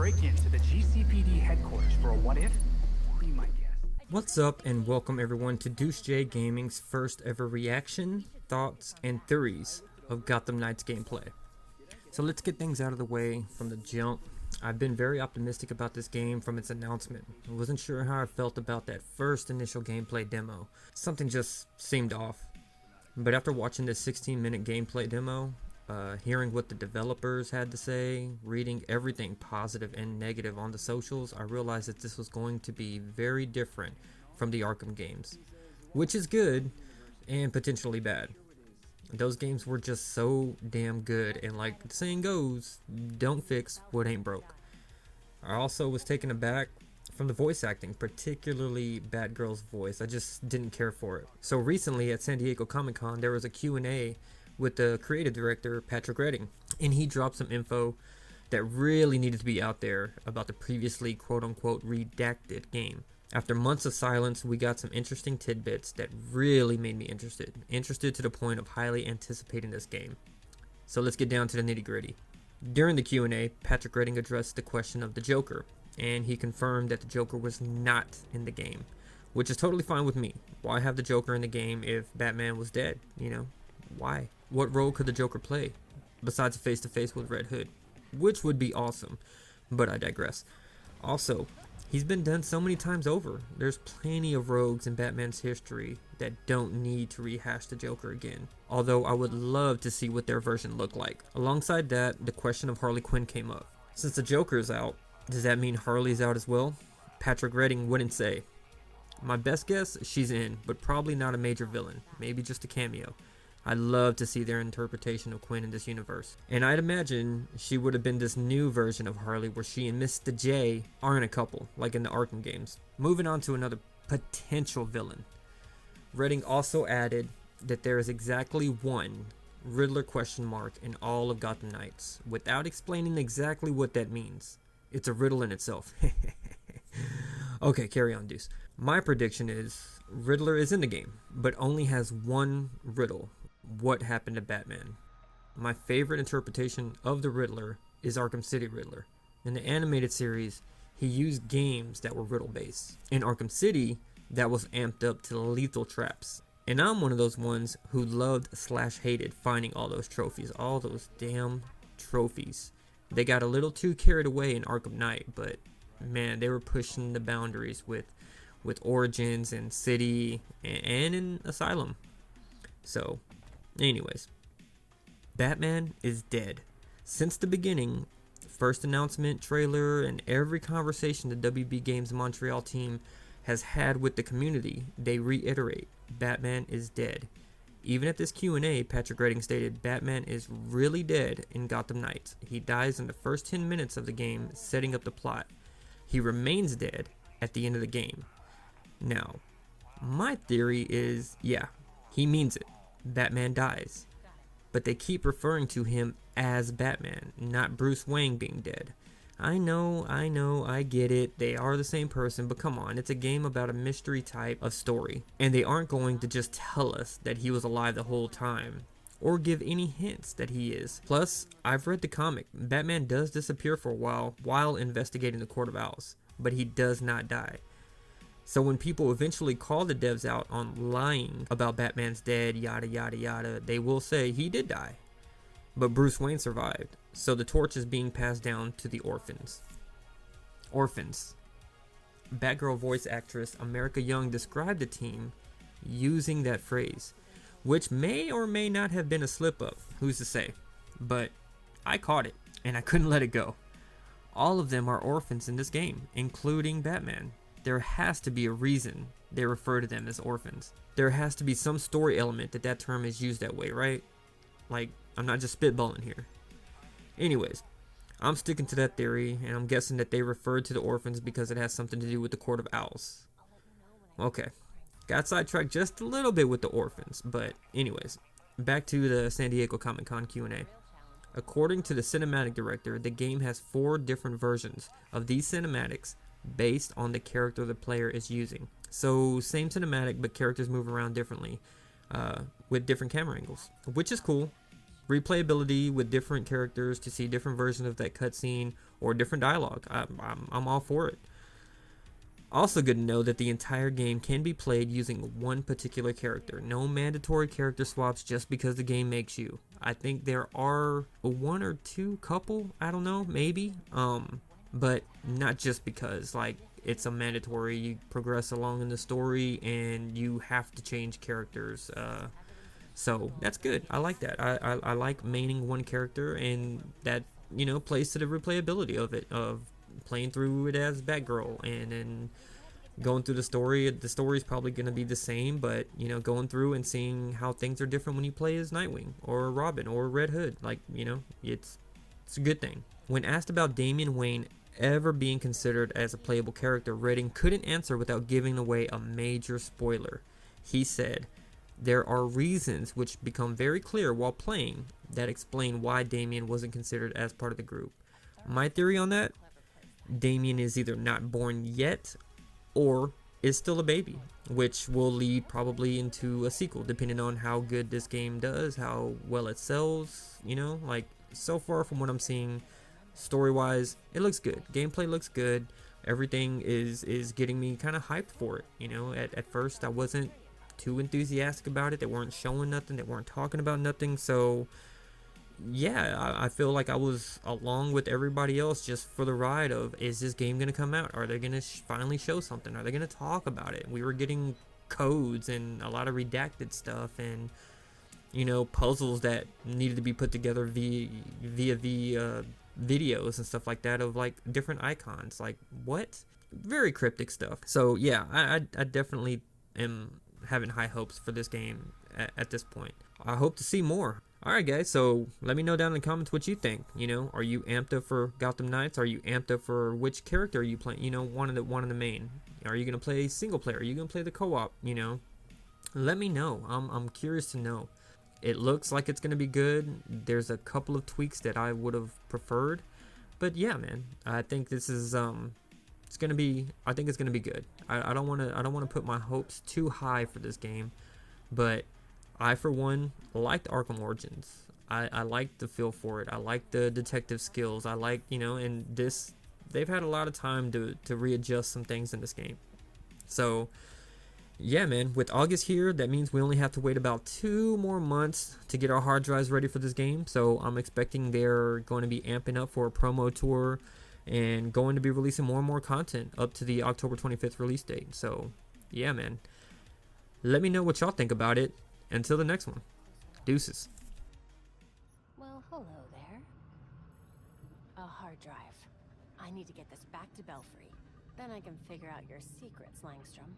break-in to the GCPD headquarters for a what-if? Be my guest. What's up, and welcome everyone to Deuce J Gaming's first ever reaction, thoughts, and theories of Gotham Knights gameplay. So let's get things out of the way from the jump. I've been very optimistic about this game from its announcement. I wasn't sure how I felt about that first initial gameplay demo. Something just seemed off. But after watching this 16-minute gameplay demo, hearing what the developers had to say, reading everything positive and negative on the socials, I realized that this was going to be very different from the Arkham games, which is good and potentially bad. Those games were just so damn good, and like the saying goes, don't fix what ain't broke. I also was taken aback from the voice acting, particularly Batgirl's voice. I just didn't care for it. So recently at San Diego Comic-Con, there was a Q&A with the creative director, Patrick Redding, and he dropped some info that really needed to be out there about the previously quote-unquote redacted game. After months of silence, we got some interesting tidbits that really made me interested to the point of highly anticipating this game. So let's get down to the nitty-gritty. During the Q&A, Patrick Redding addressed the question of the Joker, and he confirmed that the Joker was not in the game, which is totally fine with me. Why have the Joker in the game if Batman was dead, you know? Why? What role could the Joker play besides a face-to-face with Red Hood? Which would be awesome, but I digress. Also, he's been done so many times over. There's plenty of rogues in Batman's history that don't need to rehash the Joker again. Although I would love to see what their version looked like. Alongside that, the question of Harley Quinn came up. Since the Joker's out, does that mean Harley's out as well? Patrick Redding wouldn't say. My best guess, she's in, but probably not a major villain. Maybe just a cameo. I'd love to see their interpretation of Quinn in this universe. And I'd imagine she would have been this new version of Harley where she and Mr. J aren't a couple, like in the Arkham games. Moving on to another potential villain. Redding also added that there is exactly one Riddler question mark in all of Gotham Knights, without explaining exactly what that means. It's a riddle in itself. Okay, carry on, Deuce. My prediction is Riddler is in the game, but only has one riddle. What happened to Batman? My favorite interpretation of the Riddler is Arkham City Riddler. In the animated series, he used games that were riddle based. In Arkham City, that was amped up to lethal traps. And I'm one of those ones who loved / hated finding all those trophies, all those damn trophies. They got a little too carried away in Arkham Knight, but man, they were pushing the boundaries with Origins and City and in Asylum. So, anyways, Batman is dead. Since the beginning, first announcement, trailer, and every conversation the WB Games Montreal team has had with the community, they reiterate, Batman is dead. Even at this Q&A, Patrick Redding stated Batman is really dead in Gotham Knights. He dies in the first 10 minutes of the game, setting up the plot. He remains dead at the end of the game. Now, my theory is, yeah, he means it. Batman dies. But they keep referring to him as Batman, not Bruce Wayne being dead. I know, I get it. They are the same person, but come on, it's a game about a mystery type of story. And they aren't going to just tell us that he was alive the whole time, or give any hints that he is. Plus, I've read the comic. Batman does disappear for a while investigating the Court of Owls, but he does not die. So when people eventually call the devs out on lying about Batman's dead, yada yada yada, they will say he did die. But Bruce Wayne survived, so the torch is being passed down to the orphans. Orphans. Batgirl voice actress America Young described the team using that phrase, which may or may not have been a slip-up, who's to say, but I caught it, and I couldn't let it go. All of them are orphans in this game, including Batman. There has to be a reason they refer to them as orphans. There has to be some story element that term is used that way, right? Like, I'm not just spitballing here. Anyways, I'm sticking to that theory, and I'm guessing that they referred to the orphans because it has something to do with the Court of Owls. Okay, got sidetracked just a little bit with the orphans, but anyways, back to the San Diego Comic-Con Q&A. According to the cinematic director, the game has 4 different versions of these cinematics based on the character the player is using. So same cinematic, but characters move around differently with different camera angles, which is cool. replayability with different characters to see different versions of that cutscene or different dialogue. I'm all for it. Also good to know that the entire game can be played using one particular character. No mandatory character swaps just because the game makes you. I think there are one or two couple, I don't know, maybe. But not just because like it's a mandatory, you progress along in the story and you have to change characters. So that's good. I like that. I like maining one character, and that, you know, plays to the replayability of it, of playing through it as Batgirl and then going through the story. The story is probably going to be the same, but, you know, going through and seeing how things are different when you play as Nightwing or Robin or Red Hood, like, you know, it's a good thing. When asked about Damian Wayne ever being considered as a playable character, Redding couldn't answer without giving away a major spoiler. He said, "There are reasons which become very clear while playing that explain why Damian wasn't considered as part of the group. My theory on that? Damian is either not born yet or is still a baby, which will lead probably into a sequel depending on how good this game does, how well it sells, you know, like so far from what I'm seeing story-wise, it looks good. Gameplay looks good. Everything is getting me kind of hyped for it, you know. At first I wasn't too enthusiastic about it. They weren't showing nothing, they weren't talking about nothing, so yeah, I feel like I was along with everybody else just for the ride of, is this game going to come out? Are they going to finally show something? Are they going to talk about it? We were getting codes and a lot of redacted stuff and, you know, puzzles that needed to be put together via videos and stuff like that of like different icons. Like, what? Very cryptic stuff. So yeah, I definitely am having high hopes for this game at this point. I hope to see more. Alright guys, so let me know down in the comments what you think. You know, are you amped up for Gotham Knights? Are you amped up for which character are you playing? You know, one of the main. Are you gonna play single player? Are you gonna play the co-op? You know, let me know. I'm curious to know. It looks like it's gonna be good. There's a couple of tweaks that I would have preferred, but yeah, man, I think this is it's gonna be. I think it's gonna be good. I don't wanna put my hopes too high for this game, but I, for one, liked Arkham Origins. I liked the feel for it. I liked the detective skills. I like, you know, and this, they've had a lot of time to readjust some things in this game. So, yeah, man, with August here, that means we only have to wait about 2 more months to get our hard drives ready for this game. So I'm expecting they're going to be amping up for a promo tour and going to be releasing more and more content up to the October 25th release date. So, yeah, man. Let me know what y'all think about it. Until the next one, deuces. Well, hello there. A hard drive. I need to get this back to Belfry. Then I can figure out your secrets, Langstrom.